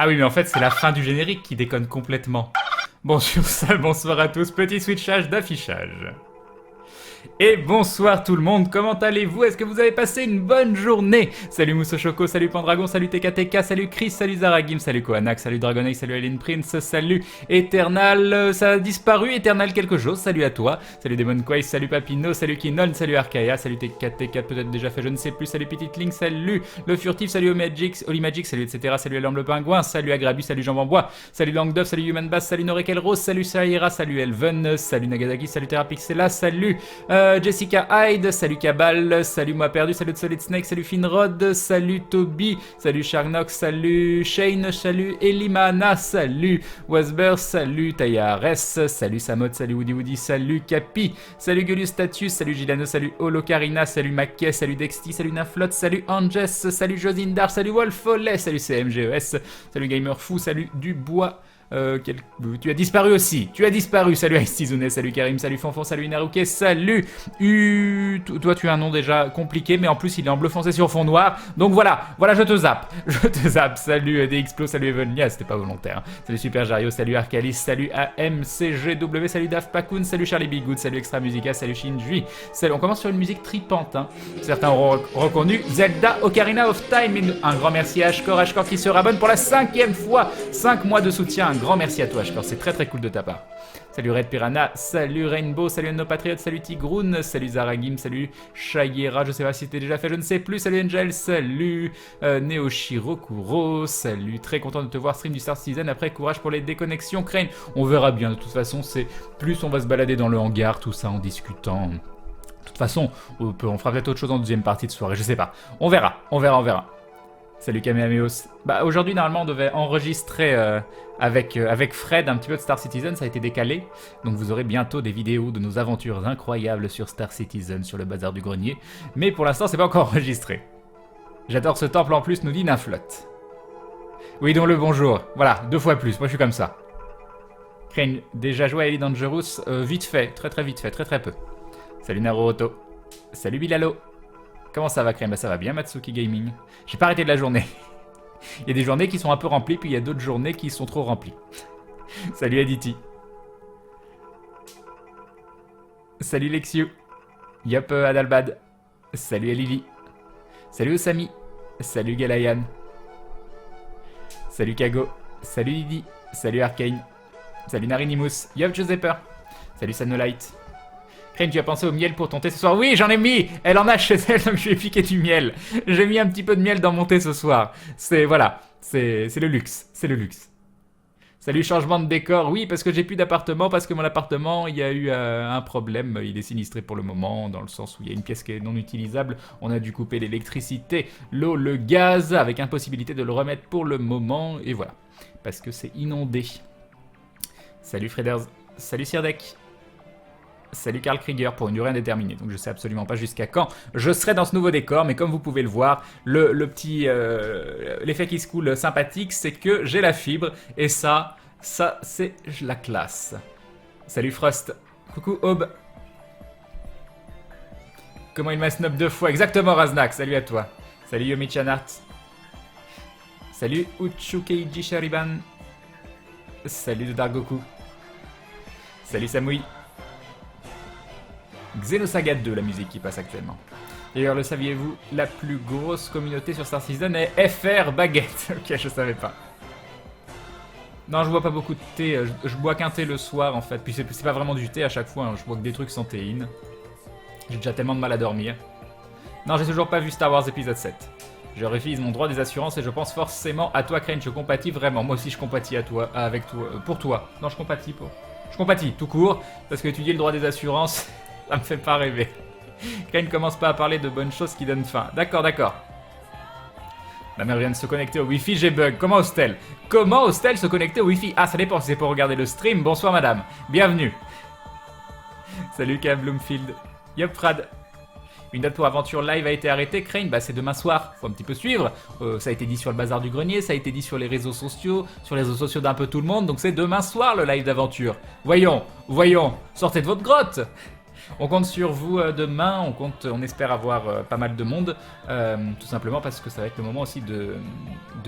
Ah oui, mais en fait, c'est la fin du générique qui déconne complètement. Bon, sur ça, bonsoir à tous. Petit switchage d'affichage. Et bonsoir tout le monde, comment allez-vous? Est-ce que vous avez passé une bonne journée? Salut Mousso Choco, salut Pandragon, salut TKTK, salut Chris, salut Zaragim, salut Kohanak, salut Dragonite, salut Alien Prince, salut Eternal, ça a disparu, Eternal quelque chose, salut à toi, salut Demon Quace, salut Papino, salut Kinon, salut Archaea, salut TKTK, peut-être déjà fait, je ne sais plus, salut Petite Link, salut Le Furtif, salut Olimagic, salut etc, salut Alarme le Pingouin, salut Agrabu, salut Jean Bambois, salut Langdove, salut Human Bass, salut Norekel Rose, salut Saïra, salut Elven, salut Nagadaki, salut Terrapixela, salut Jessica Hyde, salut Cabal, salut Moi Perdu, salut Solid Snake, salut Finrod, salut Toby, salut Sharnox, salut Shane, salut Elimana, salut Wasber, salut Tayares, salut Samod, salut Woody Woody, salut Capi, salut Gullius Status, salut Gilano, salut Holocarina, salut Mackay, salut Dexty, salut Naflot, salut Anges, salut Josindar, salut Wolfollet, salut CMGES, salut Gamer Fou, salut Dubois. Tu as disparu aussi, tu as disparu, salut Ice salut Karim, salut Fanfon, salut Inaruke, salut toi tu as un nom déjà compliqué mais en plus il est en bleu foncé sur fond noir, donc voilà, je te zappe, salut DXplo, salut Evonia, c'était pas volontaire, salut Super Jario, salut Arcalis, salut AMCGW, salut Daft Pakun, salut Charlie Bigood, salut Extra Musica, salut Shinjui, salut, on commence sur une musique tripante, hein. Certains auront reconnu Zelda Ocarina of Time, un grand merci à Ashkor qui se rabonne pour la 5e fois, 5 mois de soutien, grand merci à toi, Ashkor, c'est très très cool de ta part. Salut Red Piranha, salut Rainbow, salut No Patriots, salut Tigroun, salut Zaragim, salut Shayera, je sais pas si c'était déjà fait, je ne sais plus, salut Angel, salut Neoshiro Kuro, salut, très content de te voir stream du Star Citizen, après courage pour les déconnexions, Crane, on verra bien, de toute façon, c'est plus on va se balader dans le hangar, tout ça en discutant. De toute façon, on fera peut-être autre chose en deuxième partie de soirée, je sais pas, on verra. Salut Kamehameos. Bah aujourd'hui normalement on devait enregistrer avec Fred un petit peu de Star Citizen, ça a été décalé. Donc vous aurez bientôt des vidéos de nos aventures incroyables sur Star Citizen, sur le bazar du grenier. Mais pour l'instant c'est pas encore enregistré. J'adore ce temple en plus, nous dit Naflot. Oui donc le bonjour, voilà, 2 fois plus, moi je suis comme ça. Crane, déjà joué à Elite Dangerous, vite fait, très vite fait, très peu. Salut Naruto. Salut Bilalo. Comment ça va, Crème? Bah ça va bien, Matsuki Gaming. J'ai pas arrêté de la journée. Il y a des journées qui sont un peu remplies, puis il y a d'autres journées qui sont trop remplies. Salut Aditi. Salut Lexiu. Yop Adalbad. Salut Lily. Salut Osami. Salut Galayan. Salut Kago. Salut Lydie. Salut Arcane. Salut Narinimus. Yop Joseper. Salut Sanolite. Crane, tu as pensé au miel pour ton thé ce soir? Oui, j'en ai mis. Elle en a chez elle, donc je lui ai piqué du miel. J'ai mis un petit peu de miel dans mon thé ce soir. C'est le luxe, Salut, changement de décor. Oui, parce que j'ai plus d'appartement, parce que mon appartement, il y a eu un problème. Il est sinistré pour le moment, dans le sens où il y a une pièce qui est non utilisable. On a dû couper l'électricité, l'eau, le gaz, avec impossibilité de le remettre pour le moment. Et voilà, parce que c'est inondé. Salut Freders. Salut Sirdek. Salut Karl Krieger pour une durée indéterminée, donc je sais absolument pas jusqu'à quand je serai dans ce nouveau décor, mais comme vous pouvez le voir, l'effet qui se coule sympathique, c'est que j'ai la fibre, et ça c'est la classe. Salut Frost, coucou Aube. Comment il m'a snob 2 fois, exactement Raznak, salut à toi. Salut Yomi Chanart. Salut Uchukeiji Shariban. Salut de Dargoku. Salut Samui. Xenosaga 2, la musique qui passe actuellement. D'ailleurs, le saviez-vous, la plus grosse communauté sur Star Citizen est FR Baguette. Ok, je savais pas. Non, je bois pas beaucoup de thé, je bois qu'un thé le soir en fait. Puis c'est pas vraiment du thé à chaque fois, hein. Je bois que des trucs sans théine. J'ai déjà tellement de mal à dormir. Non, j'ai toujours pas vu Star Wars épisode 7. Je refuse mon droit des assurances et je pense forcément à toi, Crane. Je compatis vraiment. Moi aussi, je compatis à toi, avec toi, pour toi. Non, je compatis tout court, parce que étudier le droit des assurances, ça me fait pas rêver. Crane commence pas à parler de bonnes choses qui donnent faim. D'accord. Ma mère vient de se connecter au Wi-Fi, j'ai bug. Comment ose-t-elle se connecter au Wi-Fi? Ah, ça dépend si c'est pour regarder le stream. Bonsoir madame, bienvenue. Salut K. Bloomfield. Yop Frad. Une date pour aventure live a été arrêtée, Crane, bah c'est demain soir, faut un petit peu suivre. Ça a été dit sur le bazar du grenier, ça a été dit sur les réseaux sociaux, d'un peu tout le monde, donc c'est demain soir le live d'aventure. Voyons, sortez de votre grotte. On compte sur vous demain, on espère avoir pas mal de monde, tout simplement parce que ça va être le moment aussi de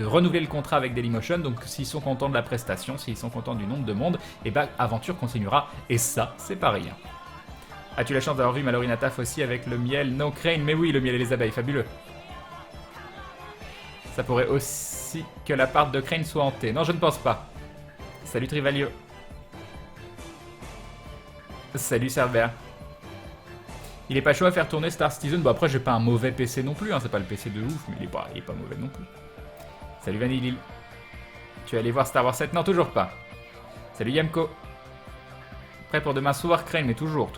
renouveler le contrat avec Dailymotion, donc s'ils sont contents de la prestation, s'ils sont contents du nombre de monde, et bah Aventure continuera, et ça, c'est pas rien. As-tu la chance d'avoir vu Mallory Nataf aussi avec le miel? Non, Crane, mais oui, le miel et les abeilles, fabuleux. Ça pourrait aussi que l'appart de Crane soit hanté. Non, je ne pense pas. Salut Trivalio. Salut Cerber. Il est pas chaud à faire tourner Star Citizen. Bon après j'ai pas un mauvais PC non plus, hein. C'est pas le PC de ouf, mais il est pas mauvais non plus. Salut Vanillil. Tu es allé voir Star Wars 7? Non, toujours pas. Salut Yamko. Prêt pour demain soir Crane, mais toujours.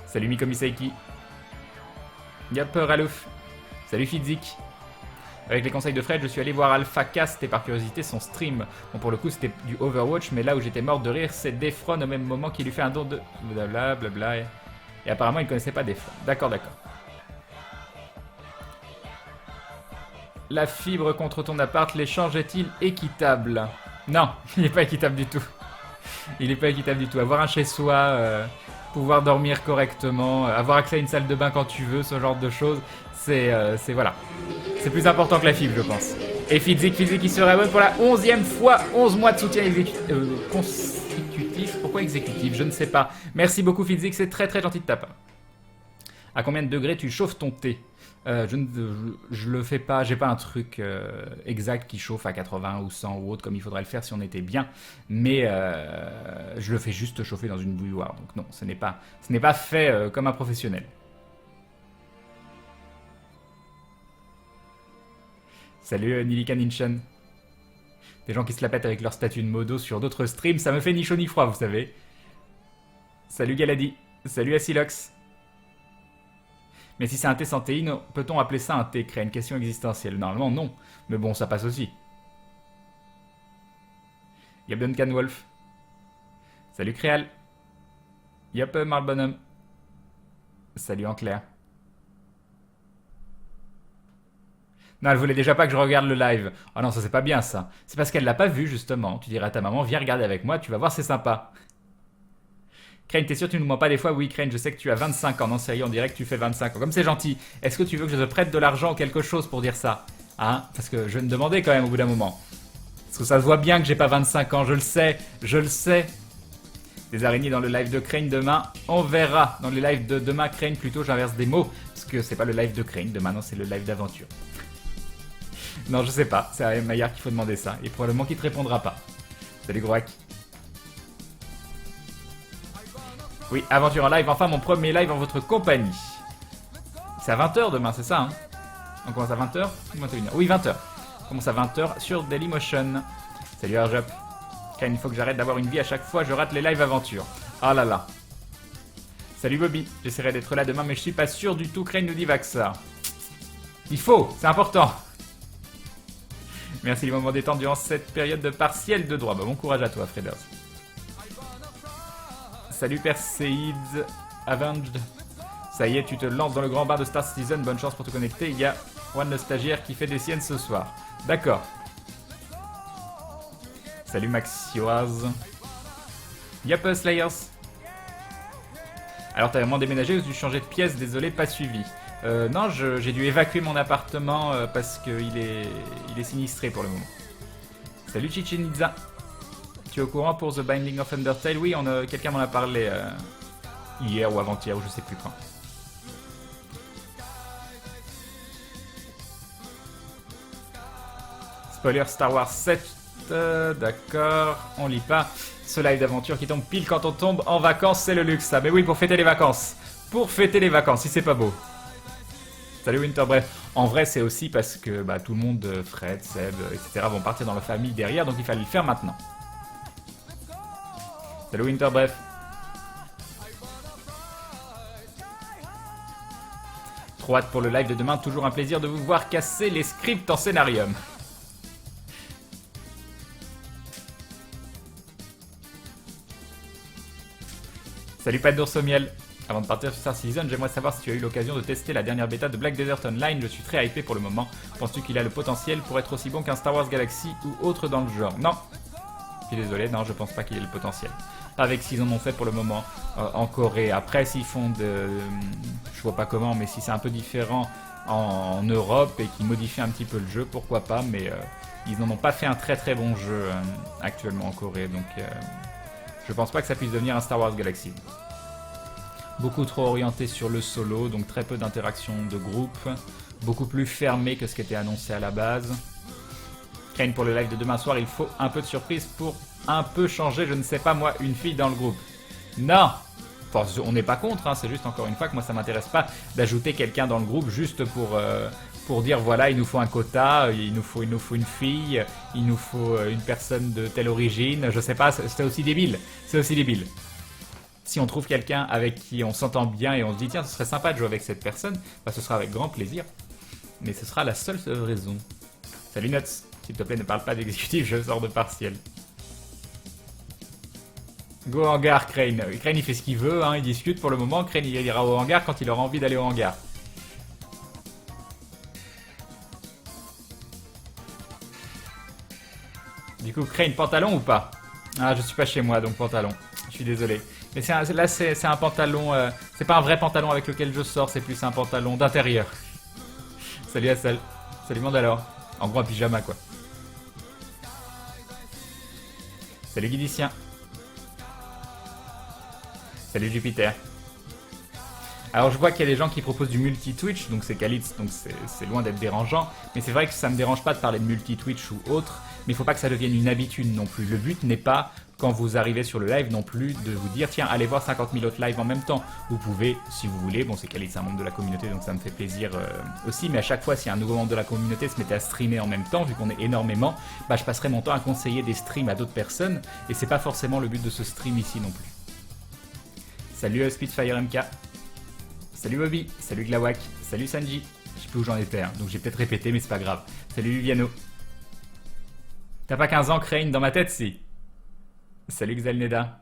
Salut Mikomi Saiki. Yep, Ralouf. Salut Fidzik. Avec les conseils de Fred, je suis allé voir Alpha Cast et par curiosité son stream. Bon, pour le coup, c'était du Overwatch, mais là où j'étais mort de rire, c'est Defron au même moment qu'il lui fait un don de... Blablabla. Et apparemment, il ne connaissait pas Defron. D'accord. La fibre contre ton appart, l'échange est-il équitable? Non, il n'est pas équitable du tout. Avoir un chez-soi, pouvoir dormir correctement, avoir accès à une salle de bain quand tu veux, ce genre de choses, c'est voilà. C'est plus important que la fibre, je pense. Et Fidzik qui se réabonne pour la 11e fois, 11 mois de soutien consécutif. Pourquoi exécutif? Je ne sais pas. Merci beaucoup Fidzik, c'est très très gentil de ta part. À combien de degrés tu chauffes ton thé? Je le fais pas, j'ai pas un truc exact qui chauffe à 80 ou 100 ou autre comme il faudrait le faire si on était bien, mais je le fais juste chauffer dans une bouilloire, donc non, ce n'est pas fait comme un professionnel. Salut Nilika Ninchan. Des gens qui se la pètent avec leur statut de modo sur d'autres streams, ça me fait ni chaud ni froid, vous savez. Salut Galadi. Salut Asilox. Mais si c'est un thé sans théine, peut-on appeler ça un thé? Créer une question existentielle. Normalement, non. Mais bon, ça passe aussi. Yep Duncan Wolf. Salut Créal. Yep Marl Bonhomme. Salut Enclair. Non, elle voulait déjà pas que je regarde le live. Oh non, ça c'est pas bien ça. C'est parce qu'elle l'a pas vu justement. Tu dirais à ta maman, viens regarder avec moi, tu vas voir, c'est sympa. Crane, t'es sûr tu ne nous mens pas des fois? Oui, Crane, je sais que tu as 25 ans. Non, sérieux, on dirait que tu fais 25 ans. Comme c'est gentil. Est-ce que tu veux que je te prête de l'argent ou quelque chose pour dire ça? Hein? Parce que je vais me demander quand même au bout d'un moment. Parce que ça se voit bien que j'ai pas 25 ans, je le sais. Des araignées dans le live de Crane demain, on verra. Dans le live de demain, Crane, plutôt j'inverse des mots. Parce que c'est pas le live de Crane, demain non, c'est le live d'aventure. Non, je sais pas, c'est à Maillard qu'il faut demander ça. Et probablement qu'il te répondra pas. Salut Groac. Oui, aventure en live, enfin mon premier live en votre compagnie. C'est à 20h demain, c'est ça, hein? On commence à 20h ou 21h? Oui, 20h. On commence à 20h sur Dailymotion. Salut Arjop. Car il faut que j'arrête d'avoir une vie à chaque fois, je rate les lives aventure. Ah là là. Salut Bobby, j'essaierai d'être là demain, mais je suis pas sûr du tout, Crane nous dit Vaxa. Il faut, c'est important. Merci les moments détente durant cette période de partiel de droit. Bah, bon courage à toi, Freders. Salut Perseid Avenged. Ça y est, tu te lances dans le grand bain de Star Citizen. Bonne chance pour te connecter. Il y a Juan le stagiaire qui fait des siennes ce soir. D'accord. Salut Maxioise. Yep, Slayers. Alors, t'as vraiment déménagé ou tu changé de pièce? Désolé, pas suivi. Non, j'ai dû évacuer mon appartement parce qu'il est sinistré pour le moment. Salut Chichen Itza. Tu es au courant pour The Binding of Undertale? Oui, quelqu'un m'en a parlé hier ou avant-hier ou je sais plus quand. Spoiler Star Wars 7. D'accord, on lit pas. Ce live d'aventure qui tombe pile quand on tombe en vacances, c'est le luxe ça. Mais oui, pour fêter les vacances. Pour fêter les vacances, si c'est pas beau. Salut Winter, bref. En vrai, c'est aussi parce que bah, tout le monde, Fred, Seb, etc. vont partir dans la famille derrière, donc il fallait le faire maintenant. Salut Winter, bref. Trop hâte pour le live de demain, toujours un plaisir de vous voir casser les scripts en scénarium. Salut Pat d'ours au miel. Avant de partir sur Star Citizen, j'aimerais savoir si tu as eu l'occasion de tester la dernière bêta de Black Desert Online. Je suis très hypé pour le moment. Penses-tu qu'il a le potentiel pour être aussi bon qu'un Star Wars Galaxy ou autre dans le genre? Non. Je suis désolé, non, je pense pas qu'il ait le potentiel. Pas avec ce qu'ils en ont fait pour le moment en Corée. Après, s'ils font de... je vois pas comment, mais si c'est un peu différent en Europe et qu'ils modifient un petit peu le jeu, pourquoi pas, mais ils n'en ont pas fait un très très bon jeu actuellement en Corée, donc je pense pas que ça puisse devenir un Star Wars Galaxy. Beaucoup trop orienté sur le solo, donc très peu d'interaction de groupe, beaucoup plus fermé que ce qui était annoncé à la base. Crane pour le live de demain soir, il faut un peu de surprise pour un peu changer, je ne sais pas moi, une fille dans le groupe. Non! Enfin, on n'est pas contre, hein, c'est juste encore une fois que moi ça m'intéresse pas d'ajouter quelqu'un dans le groupe juste pour dire voilà, il nous faut un quota, il nous faut une fille, il nous faut une personne de telle origine, je sais pas, c'est aussi débile, c'est aussi débile. Si on trouve quelqu'un avec qui on s'entend bien et on se dit tiens ce serait sympa de jouer avec cette personne, bah ce sera avec grand plaisir, mais ce sera la seule raison. Salut Nuts, s'il te plaît ne parle pas d'exécutif, je sors de partiel. Go hangar Crane. Crane il fait ce qu'il veut, hein, il discute pour le moment. Crane il ira au hangar quand il aura envie d'aller au hangar. Du coup Crane, pantalon ou pas? Ah je suis pas chez moi donc pantalon. Je suis désolé. Mais là c'est un pantalon, c'est pas un vrai pantalon avec lequel je sors, c'est plus un pantalon d'intérieur. Salut Assal. Salut Mandalore. En gros un pyjama quoi. Salut Guidicien. Salut Jupiter. Alors je vois qu'il y a des gens qui proposent du multi-Twitch, donc c'est Kalitz, donc c'est loin d'être dérangeant. Mais c'est vrai que ça me dérange pas de parler de multi-Twitch ou autre, mais il faut pas que ça devienne une habitude non plus. Le but n'est pas, quand vous arrivez sur le live non plus, de vous dire tiens, allez voir 50 000 autres lives en même temps. Vous pouvez, si vous voulez, bon c'est Kalitz, un membre de la communauté, donc ça me fait plaisir aussi, mais à chaque fois si un nouveau membre de la communauté se mettait à streamer en même temps, vu qu'on est énormément, bah je passerai mon temps à conseiller des streams à d'autres personnes, et c'est pas forcément le but de ce stream ici non plus. Salut Spitfire MK. Salut Bobby. Salut Glawak. Salut Sanji. Je sais plus où j'en étais, hein, donc j'ai peut-être répété, mais c'est pas grave. Salut Viviano. T'as pas 15 ans, Crane? Dans ma tête, si. Salut Xalneda.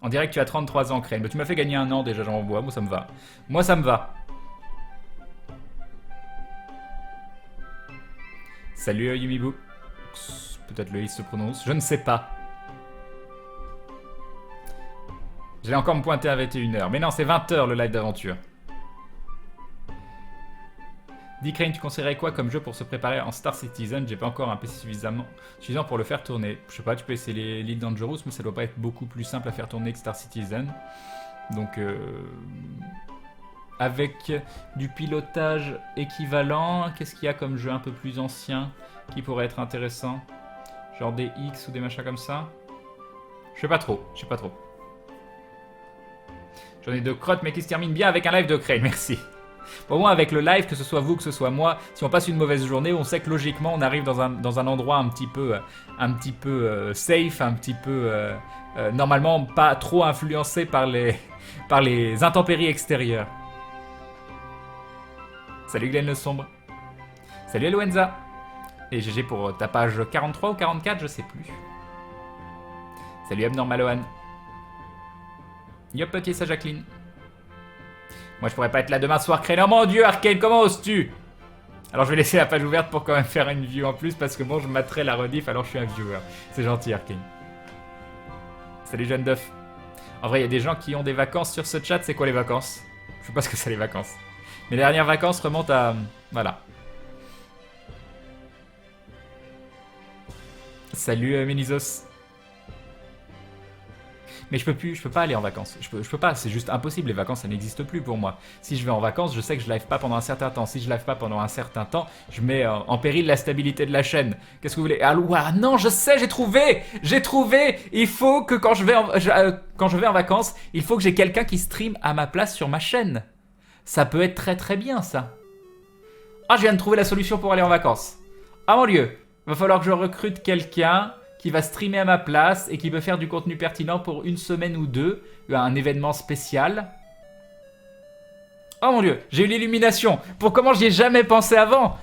On dirait que tu as 33 ans, Crane. Mais tu m'as fait gagner un an déjà, j'en vois. Moi, ça me va. Moi, ça me va. Salut Yumibu. Peut-être le I se prononce. Je ne sais pas. J'allais encore me pointer à 21h. Mais non, c'est 20h le live d'aventure. Dis Crane, tu conseillerais quoi comme jeu pour se préparer en Star Citizen? J'ai pas encore un PC suffisant pour le faire tourner. Je sais pas, tu peux essayer les Elite Dangerous, mais ça doit pas être beaucoup plus simple à faire tourner que Star Citizen. Donc, avec du pilotage équivalent, qu'est-ce qu'il y a comme jeu un peu plus ancien qui pourrait être intéressant? Genre des X ou des machins comme ça? Je sais pas trop, je sais pas trop. J'en ai deux crottes, mais qui se termine bien avec un live de Crane, merci. Au moins avec le live, que ce soit vous, que ce soit moi, si on passe une mauvaise journée, on sait que logiquement on arrive dans un endroit un petit peu safe, un petit peu normalement pas trop influencé par les intempéries extérieures. Salut Glenn le Sombre. Salut Eloenza. Et GG pour ta page 43 ou 44, je sais plus. Salut Abnormalohan. Yop, petit ça Jacqueline. Moi je pourrais pas être là demain soir, Crane. Oh mon dieu, Arcane, comment oses-tu? Alors je vais laisser la page ouverte pour quand même faire une view en plus, parce que bon, je materai la rediff, alors je suis un viewer. C'est gentil, Arcane. Salut Jeanne Duff. En vrai, il y a des gens qui ont des vacances sur ce chat. C'est quoi les vacances? Je sais pas ce que c'est les vacances. Mes dernières vacances remontent à... Voilà. Salut Ménizos. Mais je peux pas aller en vacances. Je peux pas, c'est juste impossible. Les vacances, ça n'existe plus pour moi. Si je vais en vacances, je sais que je live pas pendant un certain temps. Si je live pas pendant un certain temps, je mets en péril la stabilité de la chaîne. Qu'est-ce que vous voulez? Ah non, je sais, j'ai trouvé. Il faut que quand je vais en vacances, il faut que j'ai quelqu'un qui stream à ma place sur ma chaîne. Ça peut être très très bien, ça. Ah, je viens de trouver la solution pour aller en vacances. Ah mon dieu, va falloir que je recrute quelqu'un qui va streamer à ma place et qui peut faire du contenu pertinent pour une semaine ou deux, un événement spécial. Oh mon dieu, j'ai eu l'illumination. Pour comment j'y ai jamais pensé avant.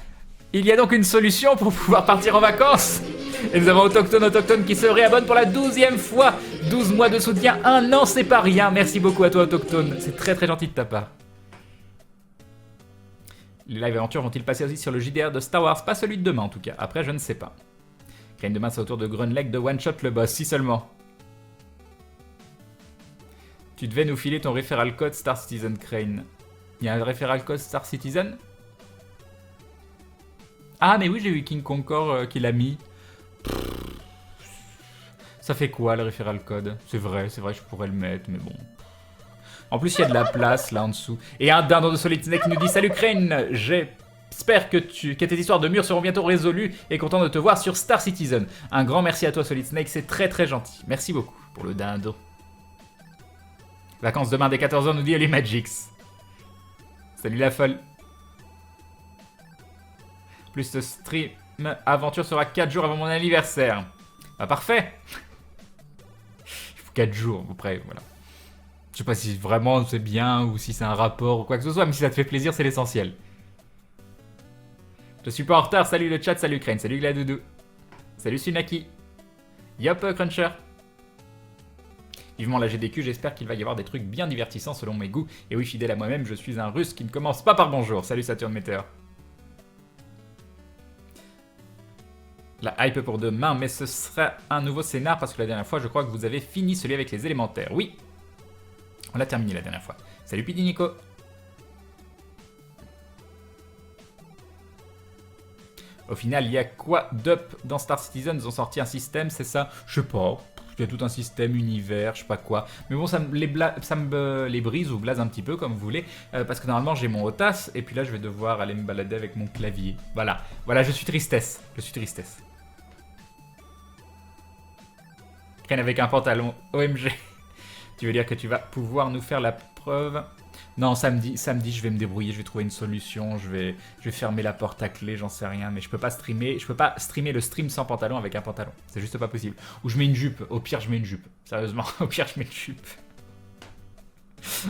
Il y a donc une solution pour pouvoir partir en vacances. Et nous avons Autochtone qui se réabonne pour la 12e fois. 12 mois de soutien, 1 an, c'est pas rien. Merci beaucoup à toi Autochtone, c'est très très gentil de ta part. Les live aventures vont-ils passer aussi sur le JDR de Star Wars? Pas celui de demain en tout cas, après je ne sais pas. Crane demain c'est autour de Grunleg de One Shot le boss, si seulement. Tu devais nous filer ton referral code Star Citizen Crane. Il y a un referral code Star Citizen? Ah mais oui, j'ai eu King Concord qui l'a mis. Ça fait quoi le referral code? C'est vrai, je pourrais le mettre, mais bon. En plus, il y a de la place là en dessous. Et un dindon de Solid Snake qui nous dit: Salut Crane, j'espère que tes histoires de murs seront bientôt résolues et content de te voir sur Star Citizen. Un grand merci à toi Solid Snake, c'est très très gentil. Merci beaucoup pour le dindon. Vacances demain dès 14h nous dit les Magix. Salut la folle. Plus ce stream aventure sera 4 jours avant mon anniversaire. Bah parfait. Il faut 4 jours après, voilà. Je sais pas si vraiment c'est bien ou si c'est un rapport ou quoi que ce soit, mais si ça te fait plaisir, c'est l'essentiel. Je suis pas en retard, salut le chat, salut Crane, salut Gladoudou. Salut Sunaki. Yop Cruncher. Vivement la GDQ, j'espère qu'il va y avoir des trucs bien divertissants selon mes goûts. Et oui, fidèle à moi-même, je suis un russe qui ne commence pas par bonjour. Salut Saturn Meteor. La hype pour demain, mais ce sera un nouveau scénar parce que la dernière fois, je crois que vous avez fini celui avec les élémentaires. Oui, on l'a terminé la dernière fois. Salut Pidi Nico. Au final, il y a quoi d'up dans Star Citizen? Ils ont sorti un système, c'est ça? Je sais pas. Il y a tout un système, univers, je sais pas quoi. Mais bon, ça me les brise ou blase un petit peu, comme vous voulez. Parce que normalement, j'ai mon OTAS. Et puis là, je vais devoir aller me balader avec mon clavier. Voilà. Voilà, je suis tristesse. Je suis tristesse. Ken avec un pantalon. OMG. Tu veux dire que tu vas pouvoir nous faire la preuve? Non, samedi, je vais me débrouiller, je vais trouver une solution, je vais fermer la porte à clé, j'en sais rien, mais je peux pas streamer le stream sans pantalon avec un pantalon. C'est juste pas possible. Ou je mets une jupe, au pire je mets une jupe. Sérieusement, au pire je mets une jupe.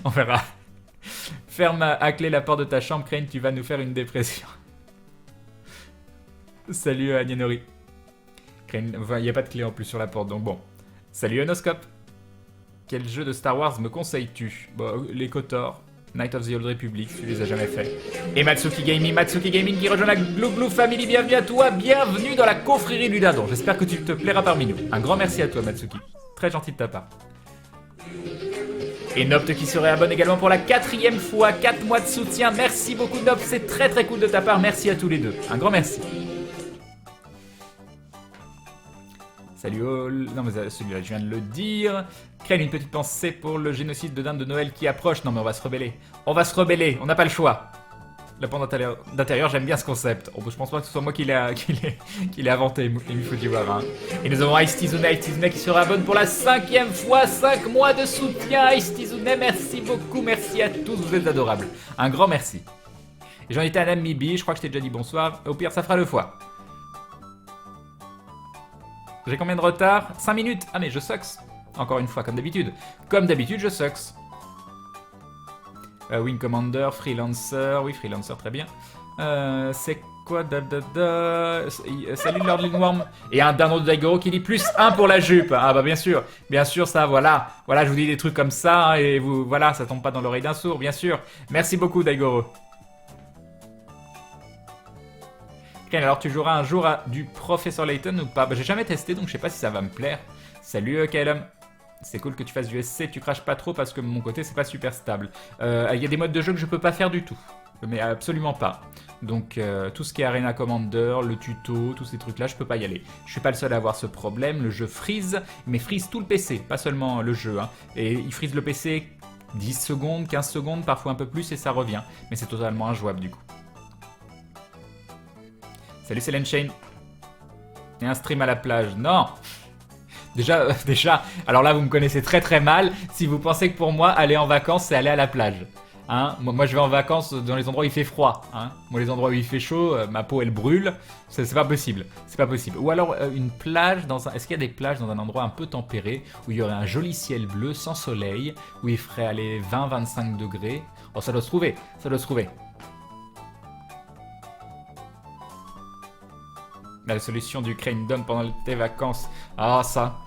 On verra. Ferme à clé la porte de ta chambre, Crane, tu vas nous faire une dépression. Salut Agnenori. Crane, il n'y a pas de clé en plus sur la porte, donc bon. Salut Onoscope. Quel jeu de Star Wars me conseilles-tu? Bon, les KOTOR, Knight of the Old Republic, tu les as jamais fait. Et Matsuki Gaming qui rejoint la Glou Glou Family, bienvenue à toi, bienvenue dans la confrérie du dindon. J'espère que tu te plairas parmi nous. Un grand merci à toi Matsuki, très gentil de ta part. Et Nopt qui se réabonne également pour la 4e fois, 4 mois de soutien. Merci beaucoup Nopt, c'est très très cool de ta part, merci à tous les deux. Un grand merci. Salut All. Non mais celui-là je viens de le dire. Crane, une petite pensée pour le génocide de dinde de Noël qui approche. Non mais on va se rebeller. On va se rebeller, on n'a pas le choix. La pente d'intérieur, j'aime bien ce concept. Oh, je pense pas que ce soit moi qui l'ai inventé, il faut y voir. Hein. Et nous avons Ice Tizune qui se réabonne pour la 5e fois. 5 mois de soutien Ice Tizune, merci beaucoup, merci à tous, vous êtes adorables. Un grand merci. Et j'en étais à Namibi, je crois que je t'ai déjà dit bonsoir. Au pire ça fera le foie. J'ai combien de retard? 5 minutes. Ah mais je sucks. Encore une fois, comme d'habitude. Comme d'habitude, je sucks. Wing Commander, Freelancer. Oui, Freelancer, très bien. C'est quoi? Salut Lord Lingworm. Et un dindon de Daigoro qui dit +1 pour la jupe. Ah bah bien sûr. Bien sûr, ça, voilà. Voilà, je vous dis des trucs comme ça. Hein, et vous, voilà, ça tombe pas dans l'oreille d'un sourd, bien sûr. Merci beaucoup, Daigoro. Alors tu joueras un jour à du Professeur Layton ou pas? Bah, j'ai jamais testé donc je sais pas si ça va me plaire. Salut KLM. C'est cool que tu fasses du SC, tu craches pas trop parce que de mon côté c'est pas super stable. Il y a des modes de jeu que je peux pas faire du tout. Mais absolument pas. Donc tout ce qui est Arena Commander, le tuto, tous ces trucs là je peux pas y aller. Je suis pas le seul à avoir ce problème, le jeu freeze, mais freeze tout le PC, pas seulement le jeu. Hein. Et il freeze le PC 10 secondes, 15 secondes, parfois un peu plus et ça revient. Mais c'est totalement injouable du coup. Salut Céline Shane. Et un stream à la plage. Non. Déjà, alors là vous me connaissez très très mal. Si vous pensez que pour moi aller en vacances c'est aller à la plage. Hein, moi je vais en vacances dans les endroits où il fait froid. Hein. Moi les endroits où il fait chaud, ma peau elle brûle. C'est pas possible. C'est pas possible. Ou alors une plage dans un... Est-ce qu'il y a des plages dans un endroit un peu tempéré où il y aurait un joli ciel bleu sans soleil, où il ferait aller 20-25 degrés? Oh ça doit se trouver. Ça doit se trouver. La solution du Crane Dome pendant tes vacances. Ah, ça.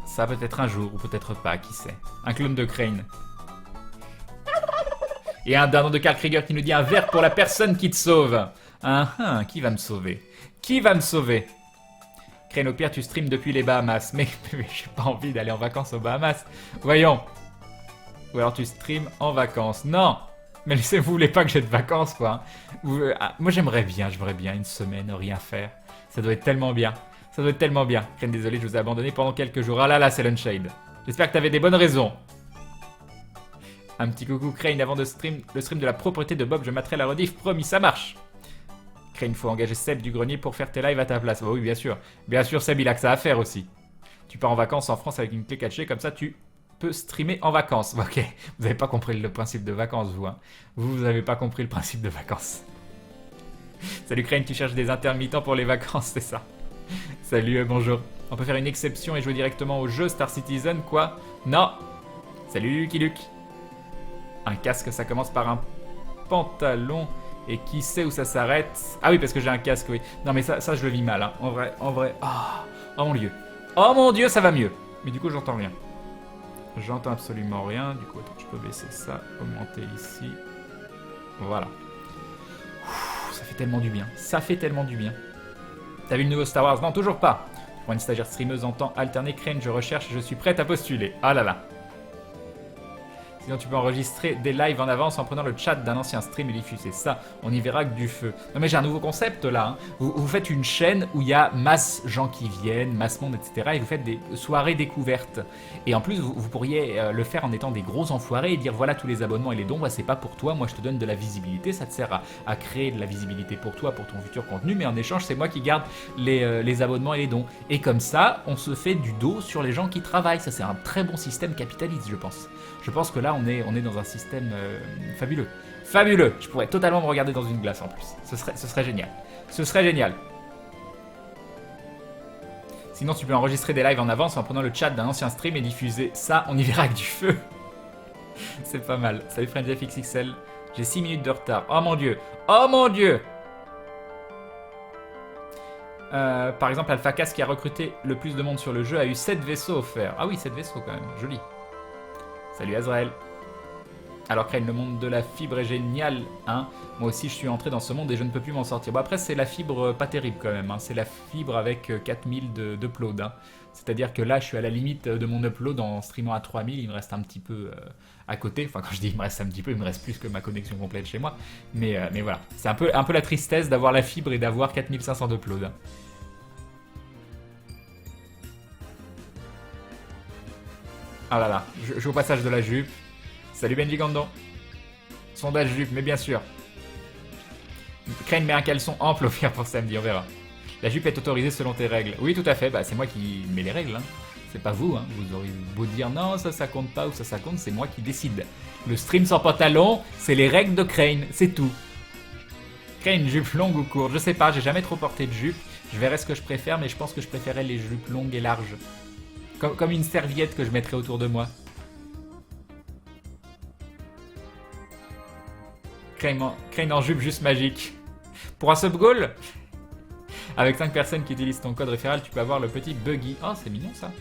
Ça peut-être un jour, ou peut-être pas, qui sait. Un clone de Crane. Et un dindon de Karl Krieger qui nous dit un verre pour la personne qui te sauve. Qui va me sauver? Qui va me sauver? Crane, au pire, tu streams depuis les Bahamas. Mais j'ai pas envie d'aller en vacances aux Bahamas. Voyons. Ou alors tu streams en vacances. Non! Mais vous voulez pas que j'ai de vacances, quoi. Moi, j'aimerais bien une semaine, rien faire. Ça doit être tellement bien. Ça doit être tellement bien. Crane, désolé, je vous ai abandonné pendant quelques jours. Ah là là, c'est l'Unshade. J'espère que t'avais des bonnes raisons. Un petit coucou, Crane, avant de stream le stream de la propriété de Bob, je mettrai la rediff, promis, ça marche. Crane, faut engager Seb du grenier pour faire tes lives à ta place. Oh oui, bien sûr. Bien sûr, Seb, il a que ça à faire aussi. Tu pars en vacances en France avec une clé cachée, comme ça tu peux streamer en vacances. Ok, vous n'avez pas compris le principe de vacances, vous. Hein. Vous n'avez pas compris le principe de vacances. Salut Crane, tu cherches des intermittents pour les vacances, c'est ça. Salut, bonjour. On peut faire une exception et jouer directement au jeu Star Citizen, quoi? Non. Salut Lucky Luke. Un casque, ça commence par un pantalon. Et qui sait où ça s'arrête? Ah oui, parce que j'ai un casque, oui. Non, mais ça je le vis mal, hein. En vrai. Oh mon dieu. Oh mon dieu, ça va mieux. Mais du coup, j'entends rien. J'entends absolument rien. Du coup, attends, je peux baisser ça, augmenter ici. Voilà. Ça fait tellement du bien. Ça fait tellement du bien. T'as vu le nouveau Star Wars? Non, toujours pas. Pour une stagiaire streameuse en temps alterné, Crane, je recherche et je suis prête à postuler. Ah là là. Sinon, tu peux enregistrer des lives en avance en prenant le chat d'un ancien stream et diffuser ça. On y verra que du feu. Non mais j'ai un nouveau concept là. Hein. Vous faites une chaîne où il y a masse gens qui viennent, masse monde, etc. Et vous faites des soirées découvertes. Et en plus, vous pourriez le faire en étant des gros enfoirés et dire voilà tous les abonnements et les dons, bah, c'est pas pour toi. Moi, je te donne de la visibilité. Ça te sert à créer de la visibilité pour toi, pour ton futur contenu. Mais en échange, c'est moi qui garde les abonnements et les dons. Et comme ça, on se fait du dos sur les gens qui travaillent. Ça, c'est un très bon système capitaliste, je pense. Je pense que là, on est dans un système fabuleux. Fabuleux. Je pourrais totalement me regarder dans une glace en plus. Ce serait génial. Ce serait génial. Sinon, tu peux enregistrer des lives en avance en prenant le chat d'un ancien stream et diffuser ça. On y verra avec du feu. C'est pas mal. Salut FriendFXXL. J'ai 6 minutes de retard. Oh mon dieu. Oh mon dieu. Par exemple, AlphaCast qui a recruté le plus de monde sur le jeu a eu 7 vaisseaux offerts. Ah oui, 7 vaisseaux quand même. Joli. Salut Azrael. Alors Crane, le monde de la fibre est génial, hein. Moi aussi je suis entré dans ce monde et je ne peux plus m'en sortir. Bon après c'est la fibre pas terrible quand même, hein. C'est la fibre avec 4000 d'upload, hein. C'est-à-dire que là je suis à la limite de mon upload en streamant à 3000, il me reste un petit peu à côté. Enfin quand je dis il me reste un petit peu, il me reste plus que ma connexion complète chez moi. Mais voilà, c'est un peu la tristesse d'avoir la fibre et d'avoir 4500 d'upload. Hein. Ah là là, je joue au passage de la jupe. Salut Benji Gandon. Sondage jupe, mais bien sûr. Crane met un caleçon ample au pire pour samedi, on verra. La jupe est autorisée selon tes règles. Oui, tout à fait, bah, c'est moi qui mets les règles. Hein. C'est pas vous, hein. Vous aurez beau dire non, ça compte pas ou ça compte, c'est moi qui décide. Le stream sans pantalon, c'est les règles de Crane, c'est tout. Crane, jupe longue ou courte? Je sais pas, j'ai jamais trop porté de jupe. Je verrai ce que je préfère, mais je pense que je préférais les jupes longues et larges. Comme une serviette que je mettrais autour de moi. Crane en jupe juste magique. Pour un sub-goal, avec 5 personnes qui utilisent ton code référal, tu peux avoir le petit buggy. Oh, c'est mignon ça.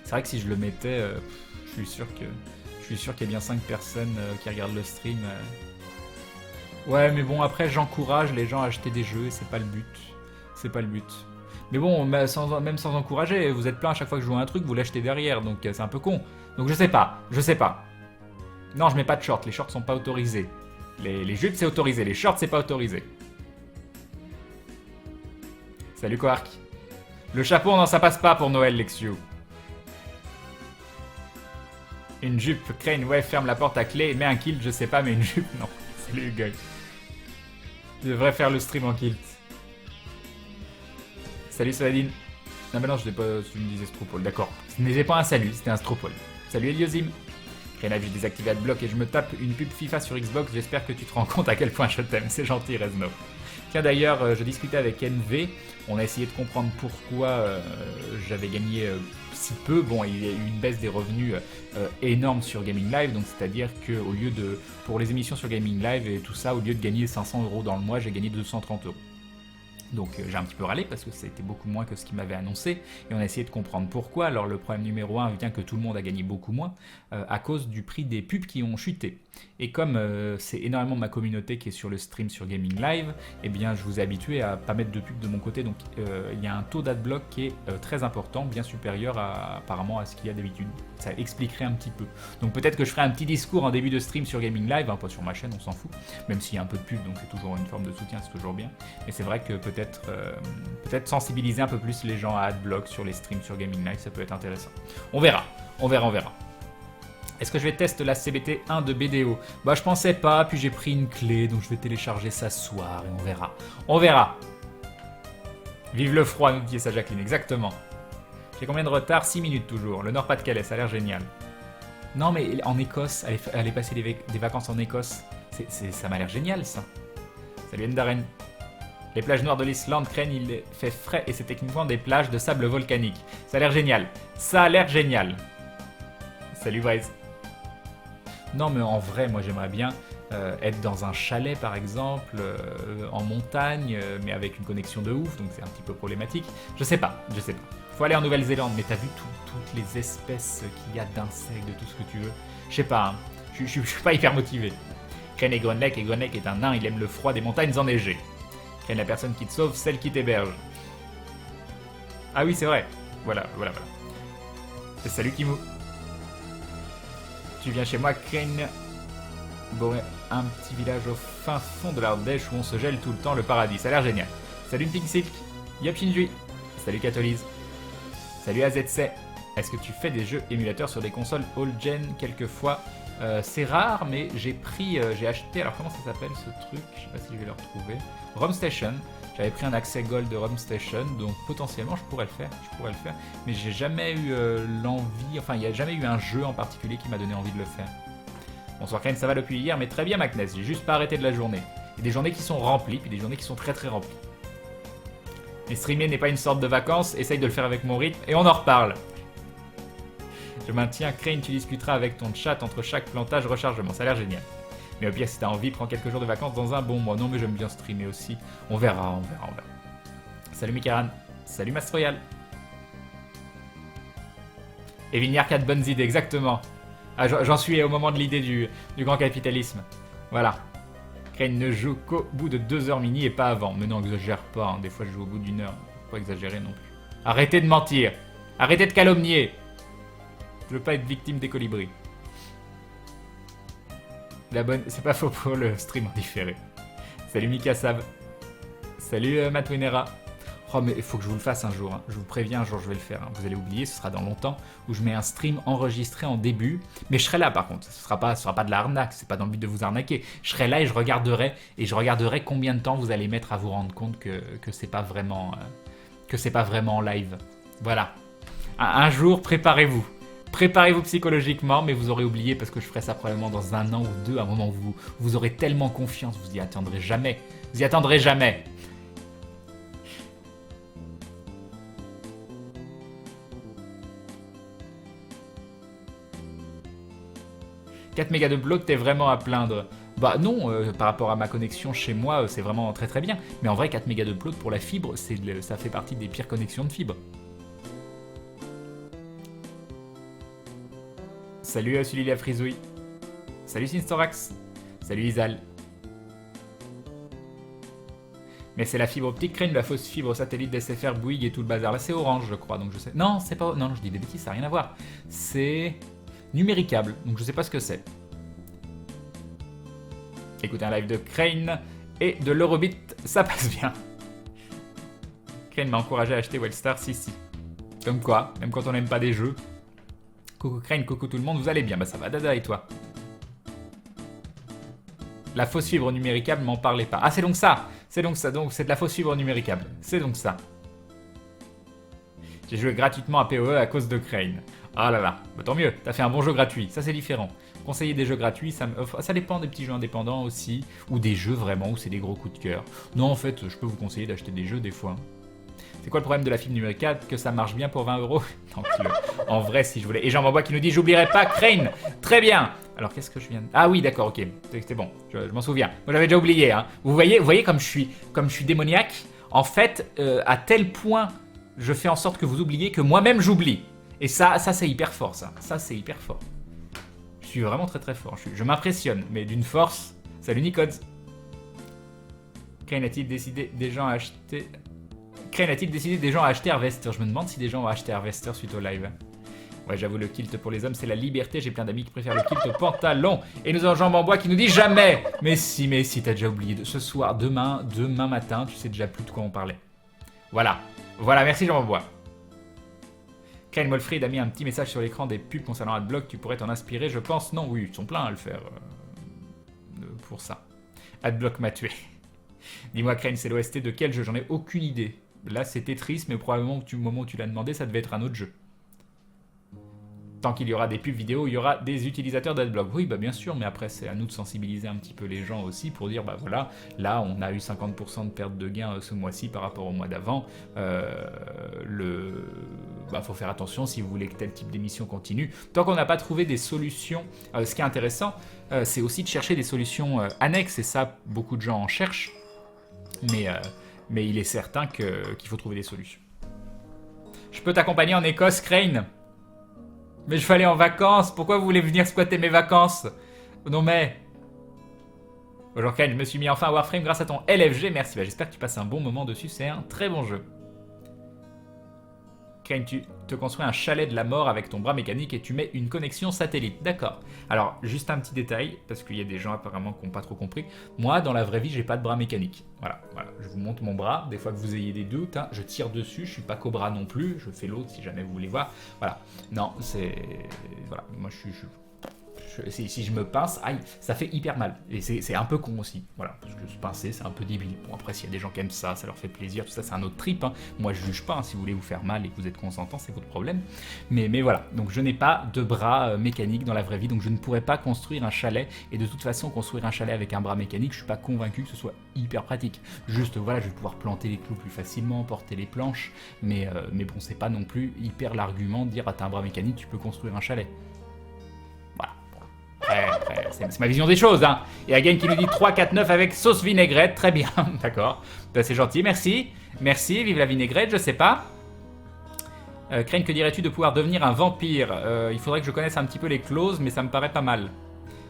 C'est vrai que si je le mettais, je suis sûr qu'il y a bien 5 personnes qui regardent le stream. Ouais, mais bon, après, j'encourage les gens à acheter des jeux et c'est pas le but. C'est pas le but. Mais bon, même sans encourager, vous êtes plein à chaque fois que je joue à un truc, vous l'achetez derrière, donc c'est un peu con. Donc je sais pas. Non, je mets pas de shorts, les shorts sont pas autorisés. Les jupes c'est autorisé, les shorts c'est pas autorisé. Salut Quark. Le chapeau, non, ça passe pas pour Noël, Lexio. Une jupe, Crane, ouais, ferme la porte à clé, mets un kilt, je sais pas, mais une jupe, non. Salut Guy. Tu devrais faire le stream en kilt. Salut Saladin. Non mais non, je n'ai pas... Tu me disais Stroupol, d'accord. Ce n'était pas un salut, c'était un Stroupol. Salut Eliozim. Crane, j'ai désactivé Adblock et je me tape une pub FIFA sur Xbox, j'espère que tu te rends compte à quel point je t'aime, c'est gentil Rezno. Tiens d'ailleurs, je discutais avec NV, on a essayé de comprendre pourquoi j'avais gagné si peu. Bon, il y a eu une baisse des revenus énorme sur Gaming Live, donc c'est-à-dire que au lieu de... Pour les émissions sur Gaming Live et tout ça, au lieu de gagner 500 € dans le mois, j'ai gagné 230 €. Donc j'ai un petit peu râlé parce que c'était beaucoup moins que ce qu'il m'avait annoncé et on a essayé de comprendre pourquoi. Alors le problème numéro 1 vient que tout le monde a gagné beaucoup moins à cause du prix des pubs qui ont chuté. Et comme c'est énormément ma communauté qui est sur le stream sur Gaming Live, eh bien je vous ai habitué à pas mettre de pubs de mon côté. Donc il y a un taux d'adblock qui est très important, bien supérieur apparemment à ce qu'il y a d'habitude. Ça expliquerait un petit peu. Donc peut-être que je ferai un petit discours en début de stream sur Gaming Live, hein, pas sur ma chaîne, on s'en fout. Même s'il y a un peu de pub, donc c'est toujours une forme de soutien, c'est toujours bien. Mais c'est vrai que peut-être sensibiliser un peu plus les gens à adblock sur les streams sur Gaming Live, ça peut être intéressant. On verra. Est-ce que je vais tester la CBT 1 de BDO? Bah je pensais pas, puis j'ai pris une clé, donc je vais télécharger ça ce soir et on verra. On verra. Vive le froid, nous dit ça Jacqueline, exactement. J'ai combien de retard? 6 minutes toujours. Le Nord-Pas-de-Calais, ça a l'air génial. Non mais en Écosse, aller passer des vacances en Écosse, ça m'a l'air génial ça. Salut Endaren. Les plages noires de l'Islande craignent, il fait frais et c'est techniquement des plages de sable volcanique. Ça a l'air génial. Ça a l'air génial. Salut Braise. Non mais en vrai, moi j'aimerais bien être dans un chalet par exemple, en montagne, mais avec une connexion de ouf, donc c'est un petit peu problématique. Je sais pas. Faut aller en Nouvelle-Zélande, mais t'as vu toutes les espèces qu'il y a d'insectes, de tout ce que tu veux. Je sais pas, hein. Je suis pas hyper motivé. Crane et Grunlec est un nain, il aime le froid des montagnes enneigées. Crane la personne qui te sauve, celle qui t'héberge. Ah oui, c'est vrai. Voilà. Et salut Kimou. Tu viens chez moi, Crane. Bon, un petit village au fin fond de l'Ardèche où on se gèle tout le temps, le paradis. Ça a l'air génial. Salut Pink Silk. Yop Shinjui. Salut Catolise. Salut AZC. Est-ce que tu fais des jeux émulateurs sur des consoles all-gen quelquefois? C'est rare, mais j'ai acheté, alors comment ça s'appelle ce truc? Je sais pas si je vais le retrouver. ROM Station. J'avais pris un accès Gold de ROM Station, donc potentiellement je pourrais le faire. Mais j'ai jamais eu l'envie, enfin il n'y a jamais eu un jeu en particulier qui m'a donné envie de le faire. Bonsoir Ken, ça va depuis hier, mais très bien Macness, j'ai juste pas arrêté de la journée. Il y a des journées qui sont remplies, puis des journées qui sont très très remplies. Mais streamer n'est pas une sorte de vacances, essaye de le faire avec mon rythme, et on en reparle. Je maintiens, Crane, tu discuteras avec ton chat entre chaque plantage rechargement, ça a l'air génial. Mais au pire, si t'as envie, prends quelques jours de vacances dans un bon mois. Non, mais j'aime bien streamer aussi. On verra. Salut Mikaran. Salut Mastroyal. Et Vignard a de bonnes idées, exactement. Ah, j'en suis au moment de l'idée du grand capitalisme. Voilà. Crane ne joue qu'au bout de 2 heures mini et pas avant. Mais non, exagère pas. Hein. Des fois, je joue au bout d'1 heure. Faut pas exagérer non plus. Arrêtez de mentir. Arrêtez de calomnier. Je veux pas être victime des colibris. C'est pas faux pour le stream en différé. Salut Mika Sav. Salut Matwinera. Oh mais il faut que je vous le fasse un jour. Hein. Je vous préviens, un jour je vais le faire. Hein. Vous allez oublier, ce sera dans longtemps. Où je mets un stream enregistré en début. Mais je serai là par contre. Ce sera pas de l'arnaque. C'est pas dans le but de vous arnaquer. Je serai là et je regarderai. Et je regarderai combien de temps vous allez mettre à vous rendre compte que c'est pas vraiment en live. Voilà. Un jour, préparez-vous. Préparez-vous psychologiquement, mais vous aurez oublié parce que je ferai ça probablement dans 1 an ou 2, à un moment où vous aurez tellement confiance, vous y attendrez jamais. Vous y attendrez jamais. « 4 mégas de bloc, t'es vraiment à plaindre ?» Bah non, par rapport à ma connexion chez moi, c'est vraiment très très bien. Mais en vrai, 4 mégas de upload pour la fibre, ça fait partie des pires connexions de fibre. Salut Sulilia Frisouille. Salut Sinstorax. Salut Isal. Mais c'est la fibre optique Crane, la fausse fibre satellite d'SFR, Bouygues et tout le bazar. Là c'est Orange je crois, donc je sais... Non, c'est pas... Non, je dis des bêtises, ça n'a rien à voir. C'est... Numéricable, donc je sais pas ce que c'est. Écoutez un live de Crane et de l'Eurobit, ça passe bien. Crane m'a encouragé à acheter Wellstar, si. Comme quoi, même quand on n'aime pas des jeux. Coucou Crane, coucou tout le monde, vous allez bien? Bah ça va, Dada, et toi? La fausse fibre numéricable, m'en parlez pas. Ah, c'est donc ça, donc c'est de la fausse fibre numéricable. C'est donc ça. J'ai joué gratuitement à PoE à cause de Crane. Ah là là, bah tant mieux, t'as fait un bon jeu gratuit, ça c'est différent. Conseiller des jeux gratuits, ça dépend des petits jeux indépendants aussi, ou des jeux vraiment où c'est des gros coups de cœur. Non, en fait, je peux vous conseiller d'acheter des jeux des fois. C'est quoi le problème de la fibre numéricable? Que ça marche bien pour 20 €? Non, en vrai, si je voulais. Et Jean-Mabois qui nous dit, j'oublierai pas Crane. Très bien. Alors, qu'est-ce que je viens de... Ah oui, d'accord, ok. C'était bon, je m'en souviens. Moi, j'avais déjà oublié. Hein. Vous voyez comme je suis démoniaque. En fait, à tel point, je fais en sorte que vous oubliez que moi-même j'oublie. Et ça c'est hyper fort, ça. Ça, c'est hyper fort. Je suis vraiment très très fort. Je m'impressionne, mais d'une force. Salut Nicods. Crane a-t-il décidé des gens à acheter... Crane a-t-il décidé des gens à acheter Harvester? Je me demande si des gens vont acheter Harvester suite au live. Ouais, j'avoue, le kilt pour les hommes, c'est la liberté. J'ai plein d'amis qui préfèrent le kilt au pantalon. Et nous avons Jean Bambois qui nous dit jamais. Mais si, t'as déjà oublié. Ce soir, demain matin, tu sais déjà plus de quoi on parlait. Voilà. Voilà, merci Jean Bambois. Kyle Molfried a mis un petit message sur l'écran des pubs concernant Adblock. Tu pourrais t'en inspirer, je pense. Non, oui, ils sont pleins à le faire pour ça. Adblock m'a tué. Dis-moi, Crane, c'est l'OST de quel jeu? J'en ai aucune idée. Là, c'est Tetris, mais probablement au moment où tu l'as demandé, ça devait être un autre jeu. Tant qu'il y aura des pubs vidéo, il y aura des utilisateurs d'Adblock. Oui, bah bien sûr, mais après, c'est à nous de sensibiliser un petit peu les gens aussi pour dire, bah voilà, là, on a eu 50% de perte de gains ce mois-ci par rapport au mois d'avant. Faut faire attention si vous voulez que tel type d'émission continue. Tant qu'on n'a pas trouvé des solutions, ce qui est intéressant, c'est aussi de chercher des solutions annexes, et ça, beaucoup de gens en cherchent. Mais il est certain qu'il faut trouver des solutions. Je peux t'accompagner en Écosse, Crane? Mais je veux aller en vacances. Pourquoi vous voulez venir squatter mes vacances? Non mais... Bonjour Crane, je me suis mis enfin à Warframe grâce à ton LFG. Merci, j'espère que tu passes un bon moment dessus. C'est un très bon jeu. Crane, tu te construis un chalet de la mort avec ton bras mécanique et tu mets une connexion satellite. D'accord. Alors, juste un petit détail, parce qu'il y a des gens apparemment qui n'ont pas trop compris. Moi, dans la vraie vie, j'ai pas de bras mécanique. Voilà. Je vous montre mon bras. Des fois que vous ayez des doutes, je tire dessus. Je suis pas Cobra non plus. Je fais l'autre si jamais vous voulez voir. Voilà. Non, c'est... Voilà. Moi, si je me pince, aïe, ça fait hyper mal. Et c'est un peu con aussi. Voilà, parce que se pincer, c'est un peu débile. Bon, après, s'il y a des gens qui aiment ça, ça leur fait plaisir, tout ça, c'est un autre trip. Moi, je juge pas. Si vous voulez vous faire mal et que vous êtes consentant, c'est votre problème. Mais voilà. Donc, je n'ai pas de bras mécanique dans la vraie vie. Donc, je ne pourrais pas construire un chalet. Et de toute façon, construire un chalet avec un bras mécanique, je suis pas convaincu que ce soit hyper pratique. Juste, voilà, je vais pouvoir planter les clous plus facilement, porter les planches. Mais bon, c'est pas non plus hyper l'argument de dire, t'as un bras mécanique, tu peux construire un chalet. C'est ma vision des choses, hein. Et Again qui nous dit 3, 4, 9 avec sauce vinaigrette, très bien, d'accord. C'est gentil, merci. Merci, vive la vinaigrette, je sais pas. Crane, que dirais-tu de pouvoir devenir un vampire? Il faudrait que je connaisse un petit peu les clauses, mais ça me paraît pas mal.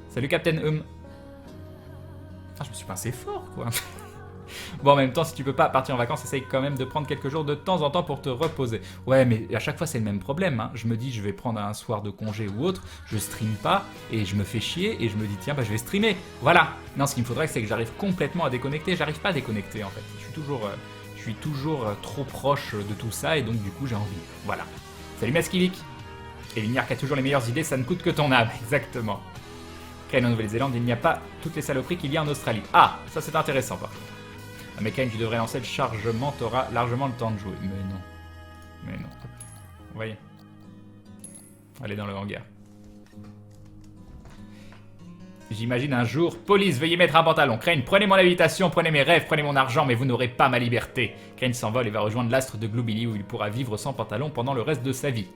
Salut Captain je me suis pincé fort, quoi. Bon, en même temps, si tu peux pas partir en vacances, essaye quand même de prendre quelques jours de temps en temps pour te reposer. Ouais, mais à chaque fois, c'est le même problème. Je me dis, je vais prendre un soir de congé ou autre, je stream pas, et je me fais chier, et je me dis, tiens, je vais streamer. Voilà. Non, ce qu'il me faudrait, c'est que j'arrive complètement à déconnecter. J'arrive pas à déconnecter, en fait. Je suis toujours trop proche de tout ça, et donc, du coup, j'ai envie. Voilà. Salut Maskilik. Et Lignac a toujours les meilleures idées, ça ne coûte que ton âme. Exactement. Crane en Nouvelle-Zélande, il n'y a pas toutes les saloperies qu'il y a en Australie. Ah, ça c'est intéressant par contre. Mais Kane, tu devrais lancer le chargement, t'auras largement le temps de jouer. Mais non. Vous voyez. Allez dans le hangar. J'imagine un jour, police, veuillez mettre un pantalon. Crane, prenez mon habitation, prenez mes rêves, prenez mon argent, mais vous n'aurez pas ma liberté. Crane s'envole et va rejoindre l'astre de Gloobily où il pourra vivre sans pantalon pendant le reste de sa vie.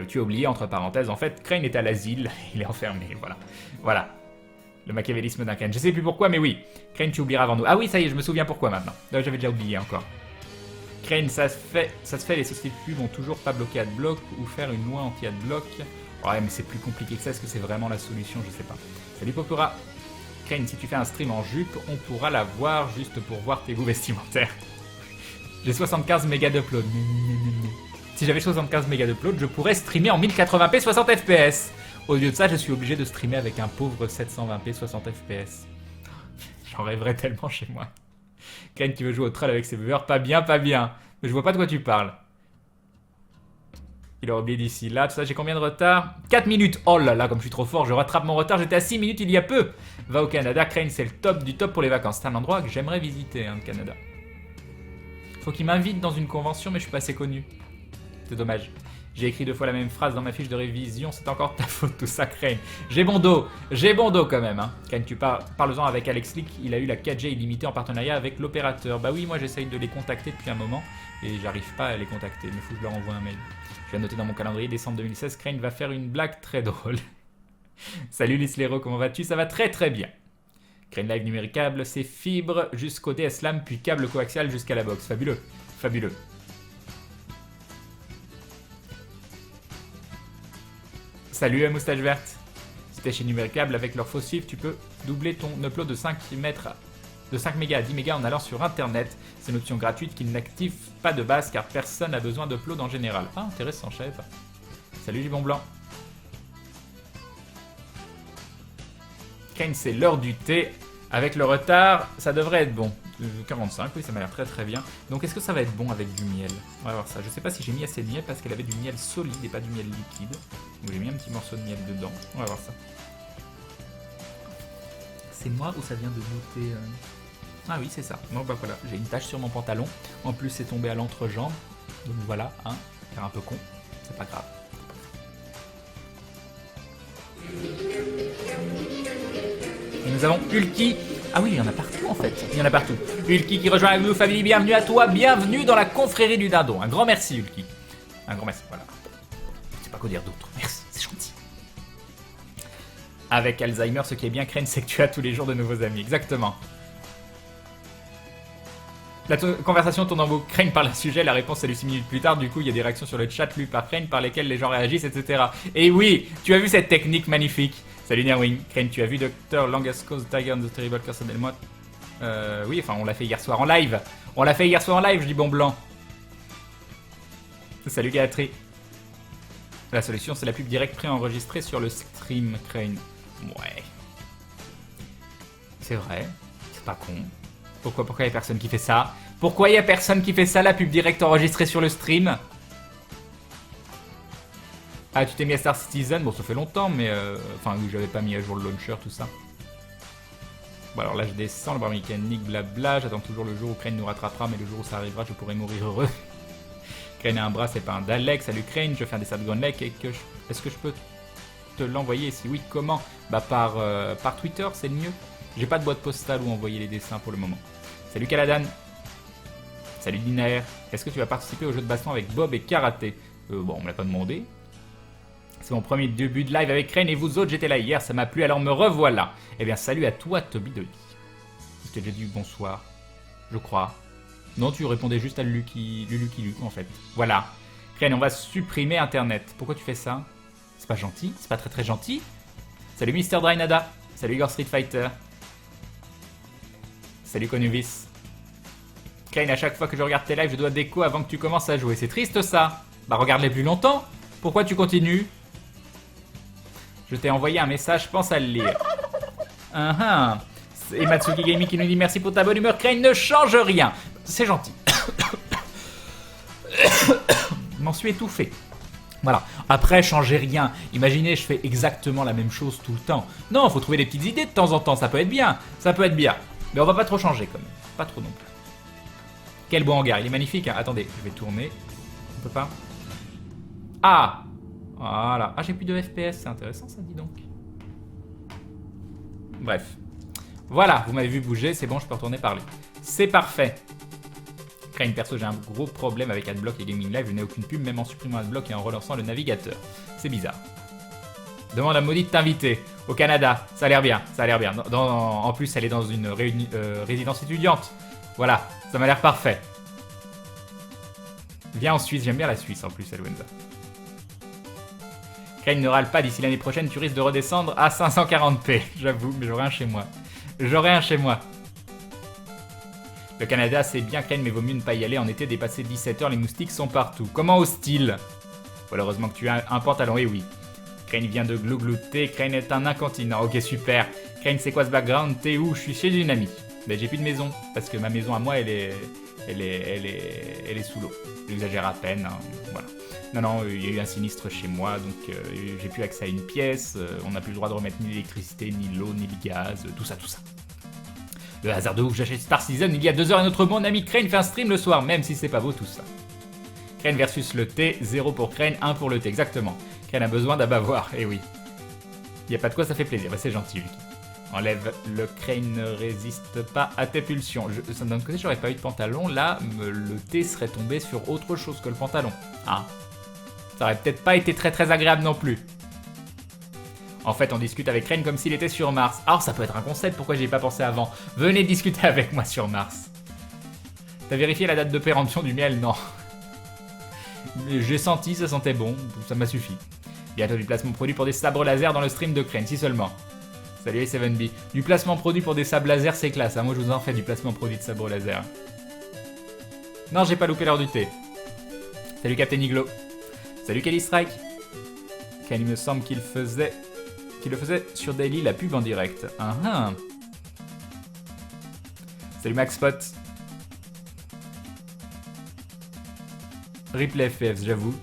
Tu as oublié, entre parenthèses, en fait, Crane est à l'asile, il est enfermé, voilà. Le machiavélisme d'un Crane. Je sais plus pourquoi, mais oui. Crane, tu oublieras avant nous. Ah oui, ça y est, je me souviens pourquoi maintenant. J'avais déjà oublié encore. Crane, ça se fait, les sociétés de pub vont toujours pas bloquer Adblock ou faire une loi anti-Adblock. Ouais, mais c'est plus compliqué que ça. Est-ce que c'est vraiment la solution? Je sais pas. Salut Popora. Crane, si tu fais un stream en jupe, on pourra la voir juste pour voir tes goûts vestimentaires. J'ai 75 mégas d'upload. Si j'avais 75 mégas d'upload, je pourrais streamer en 1080p 60 fps. Au lieu de ça, je suis obligé de streamer avec un pauvre 720p 60 fps. J'en rêverais tellement chez moi. Crane qui veut jouer au troll avec ses viewers, pas bien, pas bien. Mais je vois pas de quoi tu parles. Il aura oublié d'ici là, tout ça, j'ai combien de retard? 4 minutes. Oh là là, comme je suis trop fort, je rattrape mon retard, j'étais à 6 minutes il y a peu. Va au Canada, Crane, c'est le top du top pour les vacances. C'est un endroit que j'aimerais visiter, le Canada. Faut qu'il m'invite dans une convention, mais je suis pas assez connu. C'est dommage. J'ai écrit 2 fois la même phrase dans ma fiche de révision, c'est encore ta faute tout ça, Crane. J'ai bon dos quand même. Crane, tu parles-en avec Alex Leak, il a eu la 4G illimitée en partenariat avec l'opérateur. Bah oui, moi j'essaye de les contacter depuis un moment et j'arrive pas à les contacter, mais faut que je leur envoie un mail. Je vais noter dans mon calendrier, décembre 2016, Crane va faire une blague très drôle. Salut Lislero, comment vas-tu? Ça va très très bien. Crane Live numéricable, c'est fibre jusqu'au DS LAN, puis câble coaxial jusqu'à la box. Fabuleux, fabuleux. Salut à Moustache Verte. Si t'es chez Numéricable, avec leur faux chiffre, tu peux doubler ton upload de 5 mégas à 10 mégas en allant sur internet. C'est une option gratuite qui n'active pas de base car personne n'a besoin d'upload en général. Ah, intéressant, je savais pas. Salut Gibon Blanc. Crane, c'est l'heure du thé. Avec le retard, ça devrait être bon. 45, oui, ça m'a l'air très très bien. Donc est-ce que ça va être bon avec du miel? On va voir ça. Je sais pas si j'ai mis assez de miel parce qu'elle avait du miel solide et pas du miel liquide. Donc j'ai mis un petit morceau de miel dedans. On va voir ça. C'est moi ou ça vient de goûter Ah oui, c'est ça. Bon bah voilà, j'ai une tache sur mon pantalon. En plus, c'est tombé à l'entrejambe. Donc voilà, hein, c'est un peu con. C'est pas grave. Et nous avons Ulki. Ah oui, il y en a partout en fait. Il y en a partout. Ulki qui rejoint la Glue Family. Bienvenue à toi. Bienvenue dans la confrérie du dindon. Un grand merci, Ulki. Un grand merci. Voilà. Je sais pas quoi dire d'autre. Merci, c'est gentil. Avec Alzheimer, ce qui est bien, Crane, c'est que tu as tous les jours de nouveaux amis. Exactement. La conversation tourne en boucle. Crane parle d'un sujet, la réponse est 6 minutes plus tard. Du coup, il y a des réactions sur le chat lues par Crane par lesquelles les gens réagissent, etc. Et oui, tu as vu cette technique magnifique. Salut Nerwing. Crane, tu as vu Dr. Langasco's Tiger and the Terrible Person et moi oui, enfin, on l'a fait hier soir en live. On l'a fait hier soir en live, je dis bon blanc. Salut Gayatri. La solution, c'est la pub directe préenregistrée sur le stream, Crane. Ouais. C'est vrai. C'est pas con. Pourquoi y a personne qui fait ça? Pourquoi y a personne qui fait ça, la pub directe enregistrée sur le stream? Ah, tu t'es mis à Star Citizen? Bon, ça fait longtemps, mais... Enfin, oui, j'avais pas mis à jour le launcher, tout ça. Bon, alors là, je descends, le bar mécanique, blabla. J'attends toujours le jour où Crane nous rattrapera, mais le jour où ça arrivera, je pourrai mourir heureux. Crane a un bras, c'est pas un Dalek. Salut Crane, je fais un dessin de Gonlek et que est-ce que je peux te l'envoyer? Si oui, comment? Bah, par Twitter, c'est le mieux. J'ai pas de boîte postale où envoyer les dessins pour le moment. Salut Kaladan. Salut Dinaer. Est-ce que tu vas participer au jeu de baston avec Bob et Karaté? Bon, on me l'a pas demandé. C'est mon premier début de live avec Crane et vous autres, j'étais là hier, ça m'a plu, alors me revoilà. Eh bien, salut à toi, Toby Dolly. Je t'ai déjà dit bonsoir, je crois. Non, tu répondais juste à Lucky Luke, en fait. Voilà. Crane, on va supprimer Internet. Pourquoi tu fais ça? C'est pas gentil, c'est pas très très gentil. Salut Mr. Drainada. Salut Igor Street Fighter. Salut Conuvis. Crane, à chaque fois que je regarde tes lives, je dois déco avant que tu commences à jouer. C'est triste ça. Bah regarde-les plus longtemps. Pourquoi tu continues? Je t'ai envoyé un message, pense à le lire. Et Matsuki Gaming qui nous dit merci pour ta bonne humeur. Crane ne change rien. C'est gentil. Je m'en suis étouffé. Voilà. Après, changez rien. Imaginez, je fais exactement la même chose tout le temps. Non, faut trouver des petites idées de temps en temps. Ça peut être bien. Ça peut être bien. Mais on va pas trop changer quand même. Pas trop non plus. Quel beau hangar. Il est magnifique. Hein. Attendez, je vais tourner. On peut pas. Ah! Voilà. Ah, j'ai plus de FPS. C'est intéressant ça, dis donc. Bref. Voilà, vous m'avez vu bouger. C'est bon, je peux retourner parler. C'est parfait. Crane, perso, j'ai un gros problème avec Adblock et Gaming Live. Je n'ai aucune pub, même en supprimant Adblock et en relançant le navigateur. C'est bizarre. Demande à Maudit de t'inviter. Au Canada. Ça a l'air bien. Ça a l'air bien. En plus, elle est dans une résidence étudiante. Voilà. Ça m'a l'air parfait. Viens en Suisse. J'aime bien la Suisse en plus, Alwenza. Crane ne râle pas. D'ici l'année prochaine, tu risques de redescendre à 540p. J'avoue, mais j'aurai un chez moi. J'aurai un chez moi. Le Canada, c'est bien Crane, mais vaut mieux ne pas y aller. En été, dépassé 17h, les moustiques sont partout. Comment hostile? Bon, heureusement que tu as un pantalon, et oui. Crane vient de glouglouter. Crane est un incontinent. Ok, super. Crane, c'est quoi ce background? T'es où? Je suis chez une amie. Mais j'ai plus de maison, parce que ma maison à moi, elle est sous l'eau. J'exagère à peine, hein. Voilà. Non, il y a eu un sinistre chez moi, donc j'ai plus accès à une pièce. On n'a plus le droit de remettre ni l'électricité, ni l'eau, ni le gaz, tout ça. Le hasard de ouf, j'achète Star Citizen il y a 2 heures et notre bon ami Crane fait un stream le soir, même si c'est pas beau tout ça. Crane versus le thé, 0 pour Crane, 1 pour le thé, exactement. Crane a besoin d'abavoir, et oui. Il y a pas de quoi, ça fait plaisir, bah, c'est gentil, Lucky. Enlève le Crane ne résiste pas à tes pulsions. D'un autre côté, j'aurais pas eu de pantalon, là, le thé serait tombé sur autre chose que le pantalon. Hein. Ça aurait peut-être pas été très très agréable non plus. En fait, on discute avec Crane comme s'il était sur Mars. Alors, ça peut être un concept, pourquoi j'y ai pas pensé avant? Venez discuter avec moi sur Mars. T'as vérifié la date de péremption du miel? Non. J'ai senti, ça sentait bon, ça m'a suffi. Bientôt du placement produit pour des sabres laser dans le stream de Crane, si seulement. Salut les 7B. Du placement produit pour des sabres laser, c'est classe, hein. Moi je vous en fais du placement produit de sabres laser. Non, j'ai pas loupé l'heure du thé. Salut Captain Iglo. Salut Kelly Strike. Car il me semble qu'il le faisait sur Daily la pub en direct. Salut Max Spot. Replay FF, j'avoue.